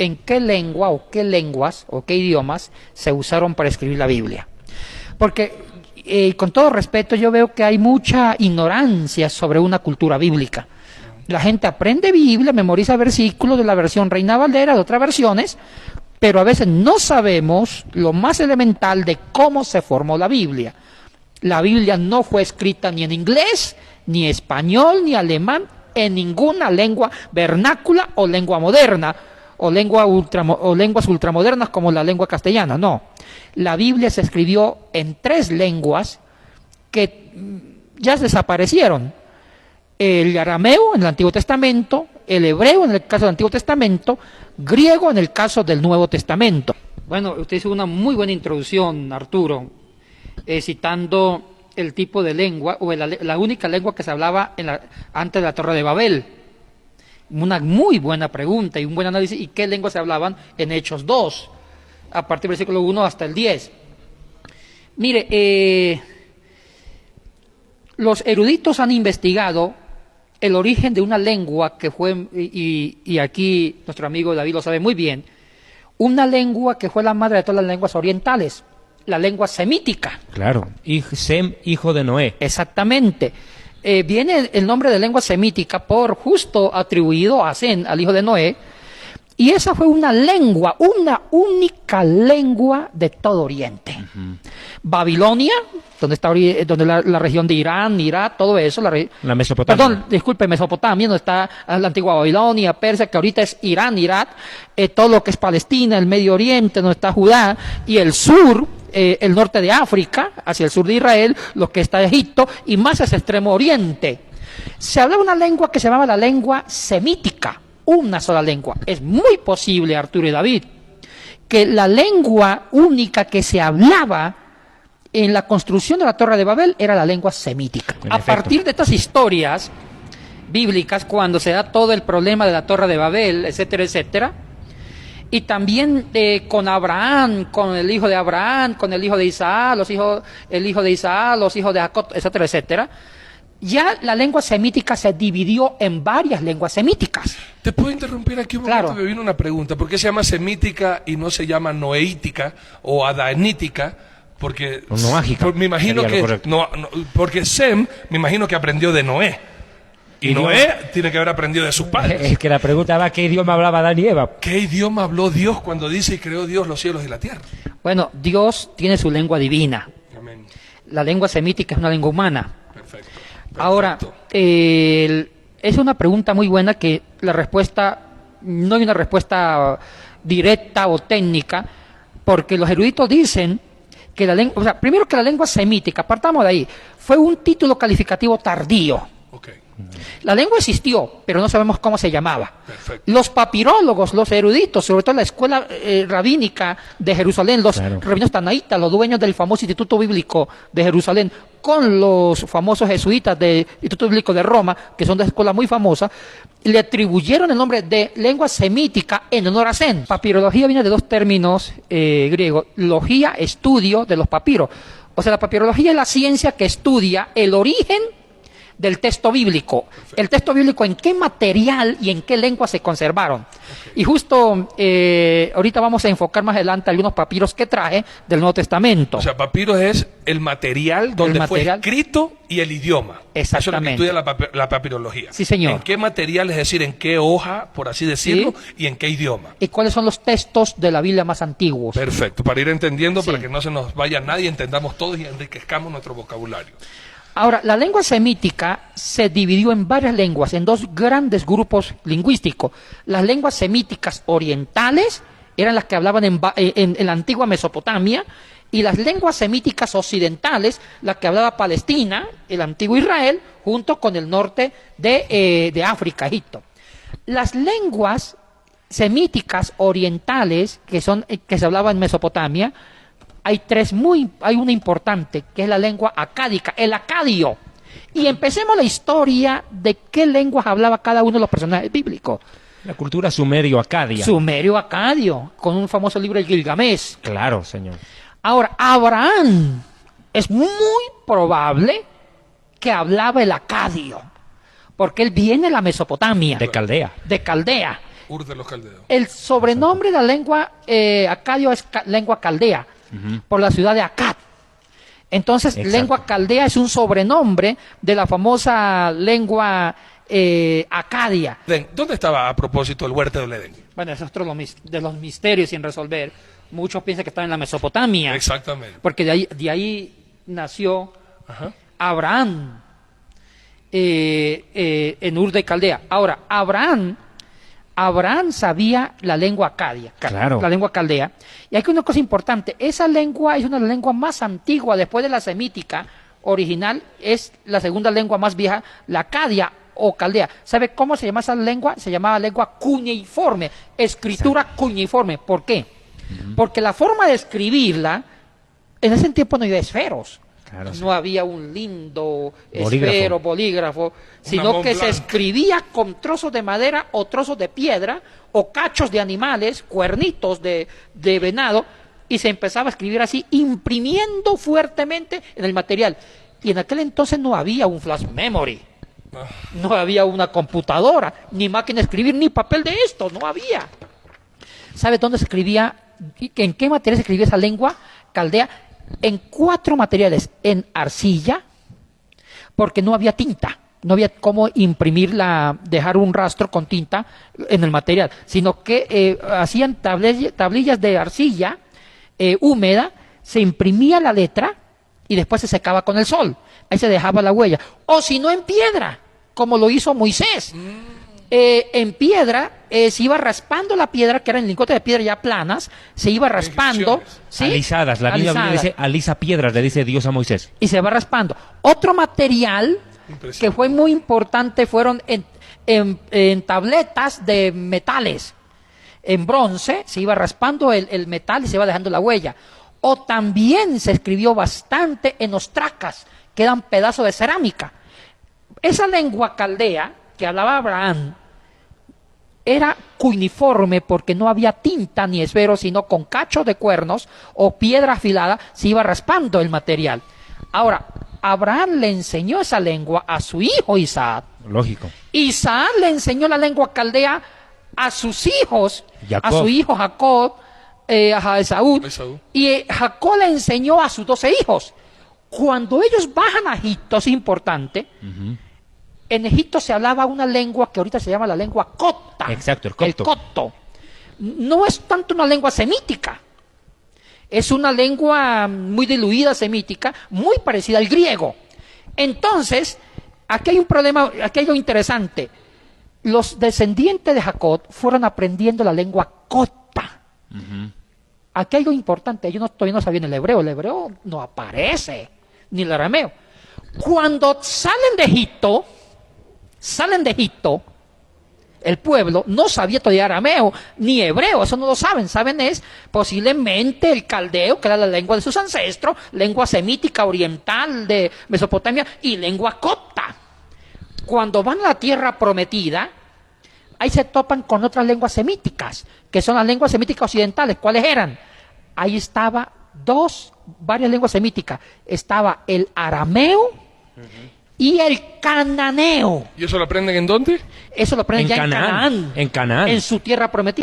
en qué lengua o qué lenguas o qué idiomas se usaron para escribir la Biblia. Porque, con todo respeto, yo veo que hay mucha ignorancia sobre una cultura bíblica. La gente aprende Biblia, memoriza versículos de la versión Reina Valera, de otras versiones, pero a veces no sabemos lo más elemental de cómo se formó la Biblia. La Biblia no fue escrita ni en inglés, ni español, ni alemán, en ninguna lengua vernácula o lengua moderna, o lenguas ultramodernas como la lengua castellana, no. La Biblia se escribió en 3 lenguas que ya desaparecieron. El arameo en el Antiguo Testamento, el hebreo en el caso del Antiguo Testamento, griego en el caso del Nuevo Testamento. Bueno, usted hizo una muy buena introducción, Arturo, citando el tipo de lengua, o la única lengua que se hablaba antes de la Torre de Babel. Una muy buena pregunta y un buen análisis. ¿Y qué lenguas se hablaban en Hechos 2? A partir del versículo 1 hasta el 10. Mire, los eruditos han investigado el origen de una lengua que fue, y aquí nuestro amigo David lo sabe muy bien, una lengua que fue la madre de todas las lenguas orientales, la lengua semítica. Claro, Sem, hijo de Noé. Exactamente. Viene el nombre de lengua semítica por justo atribuido a Sem, al hijo de Noé, y esa fue una lengua, una única lengua de todo Oriente. Babilonia, donde está la región de Irán, Irak, todo eso. La Mesopotamia. Perdón, disculpe, Mesopotamia, donde está la antigua Babilonia, Persia, que ahorita es Irán, Irak, todo lo que es Palestina, el Medio Oriente, donde está Judá, y el sur, el norte de África, hacia el sur de Israel, lo que está Egipto, y más hacia el extremo oriente. Se hablaba una lengua que se llamaba la lengua semítica, una sola lengua. Es muy posible, Arturo y David, que la lengua única que se hablaba en la construcción de la Torre de Babel era la lengua semítica. A partir de estas historias bíblicas, cuando se da todo el problema de la Torre de Babel, etcétera, etcétera, y también con Abraham, con el hijo de Abraham, con el hijo de Isaac, el hijo de Isaac, los hijos de Jacob, etcétera, etcétera, ya la lengua semítica se dividió en varias lenguas semíticas. ¿Te puedo interrumpir aquí un momento? Me vino una pregunta. ¿Por qué se llama semítica y no se llama noeítica o adanítica? Porque me imagino que porque Sem, me imagino que aprendió de Noé. Y Noé tiene que haber aprendido de sus padres. Es que la pregunta va, ¿qué idioma hablaba Adán y Eva? ¿Qué idioma habló Dios cuando dice y creó Dios los cielos y la tierra? Bueno, Dios tiene su lengua divina. Amén. La lengua semítica es una lengua humana. Perfecto. Ahora, es una pregunta muy buena que la respuesta, no hay una respuesta directa o técnica, porque los eruditos dicen que la lengua, o sea, primero que la lengua semítica, partamos de ahí, fue un título calificativo tardío. Okay. La lengua existió, pero no sabemos cómo se llamaba. Perfecto. Los papirólogos, los eruditos, sobre todo la escuela rabínica de Jerusalén, los rabinos tanaítas, los dueños del famoso Instituto Bíblico de Jerusalén, con los famosos jesuitas del Instituto Bíblico de Roma, que son de escuela muy famosa, le atribuyeron el nombre de lengua semítica en honor a Sem. Papirología viene de 2 términos griegos. Logía, estudio de los papiros. O sea, la papirología es la ciencia que estudia el origen del texto bíblico. Perfecto. El texto bíblico, en qué material y en qué lengua se conservaron. Okay. Y justo ahorita vamos a enfocar más adelante algunos papiros que traje del Nuevo Testamento. O sea, papiros es el material donde fue escrito y el idioma. Exactamente. Eso es lo que estudia la papirología. Sí, señor. ¿En qué material, es decir, en qué hoja, por así decirlo, y en qué idioma? ¿Y cuáles son los textos de la Biblia más antiguos? Perfecto, para ir entendiendo, para que no se nos vaya nadie, entendamos todos y enriquezcamos nuestro vocabulario. Ahora, la lengua semítica se dividió en varias lenguas, en 2 grandes grupos lingüísticos. Las lenguas semíticas orientales eran las que hablaban en la antigua Mesopotamia, y las lenguas semíticas occidentales, las que hablaba Palestina, el antiguo Israel, junto con el norte de África, Egipto. Las lenguas semíticas orientales, que se hablaba en Mesopotamia, hay una importante, que es la lengua acádica, el acadio. Y empecemos la historia de qué lenguas hablaba cada uno de los personajes bíblicos. La cultura sumerio-acadia. Sumerio-acadio, con un famoso libro de Gilgamesh. Claro, señor. Ahora, Abraham es muy probable que hablaba el acadio, porque él viene de la Mesopotamia. De Caldea. De Caldea. Ur de los caldeos. El sobrenombre de la lengua acadio es lengua caldea, por la ciudad de Akkad. Entonces, lengua caldea es un sobrenombre de la famosa lengua acadia. ¿Dónde estaba a propósito el huerto del Edén? Bueno, es otro de los misterios sin resolver. Muchos piensan que estaba en la Mesopotamia. Exactamente. Porque de ahí nació Abraham en Ur de Caldea. Ahora, Abraham sabía la lengua acadia, la lengua caldea. Y hay una cosa importante, esa lengua es una de las lenguas más antiguas, después de la semítica original, es la segunda lengua más vieja, la acadia o caldea. ¿Sabe cómo se llama esa lengua? Se llamaba lengua cuneiforme, escritura cuneiforme. ¿Por qué? Porque la forma de escribirla, en ese tiempo no había esferos. Claro, no había un lindo esfero, bolígrafo, sino que se escribía con trozos de madera o trozos de piedra o cachos de animales, cuernitos de venado, y se empezaba a escribir así, imprimiendo fuertemente en el material. Y en aquel entonces no había un flash memory, no había una computadora, ni máquina de escribir, ni papel de esto, no había. ¿Sabe dónde se escribía? ¿En qué material se escribía esa lengua caldea? En 4 materiales: en arcilla, porque no había tinta, no había cómo imprimirla, dejar un rastro con tinta en el material, sino que hacían tablillas de arcilla húmeda, se imprimía la letra y después se secaba con el sol, ahí se dejaba la huella, o si no en piedra, como lo hizo Moisés. En piedra, se iba raspando la piedra, que eran lingotes de piedra ya planas, se iba raspando. ¿Sí? Alisadas, la Biblia dice alisa piedras, le dice Dios a Moisés. Y se va raspando. Otro material que fue muy importante fueron en tabletas de metales. En bronce se iba raspando el metal y se iba dejando la huella. O también se escribió bastante en ostracas, que eran pedazos de cerámica. Esa lengua caldea que hablaba Abraham era cuneiforme porque no había tinta ni esfero, sino con cachos de cuernos o piedra afilada se iba raspando el material. Ahora, Abraham le enseñó esa lengua a su hijo Isaac. Lógico. Isaac le enseñó la lengua caldea a sus hijos, Jacob. A su hijo Jacob, a Esaú. Y Jacob le enseñó a sus 12 hijos. Cuando ellos bajan a Egipto, es importante, en Egipto se hablaba una lengua que ahorita se llama la lengua copta. Exacto, el copto. El copto. No es tanto una lengua semítica. Es una lengua muy diluida semítica, muy parecida al griego. Entonces, aquí hay un problema, aquí hay algo interesante. Los descendientes de Jacob fueron aprendiendo la lengua copta. Aquí hay algo importante. Ellos todavía no sabían el hebreo no aparece, ni el arameo. Cuando salen de Egipto, el pueblo no sabía todavía arameo ni hebreo, eso no lo saben. Saben es posiblemente el caldeo, que era la lengua de sus ancestros, lengua semítica oriental de Mesopotamia y lengua copta. Cuando van a la tierra prometida, ahí se topan con otras lenguas semíticas, que son las lenguas semíticas occidentales. ¿Cuáles eran? Ahí estaba varias lenguas semíticas. Estaba el arameo y el cananeo. ¿Y eso lo aprenden en dónde? Eso lo aprenden ya en Canaán. En Canaán. En su tierra prometida.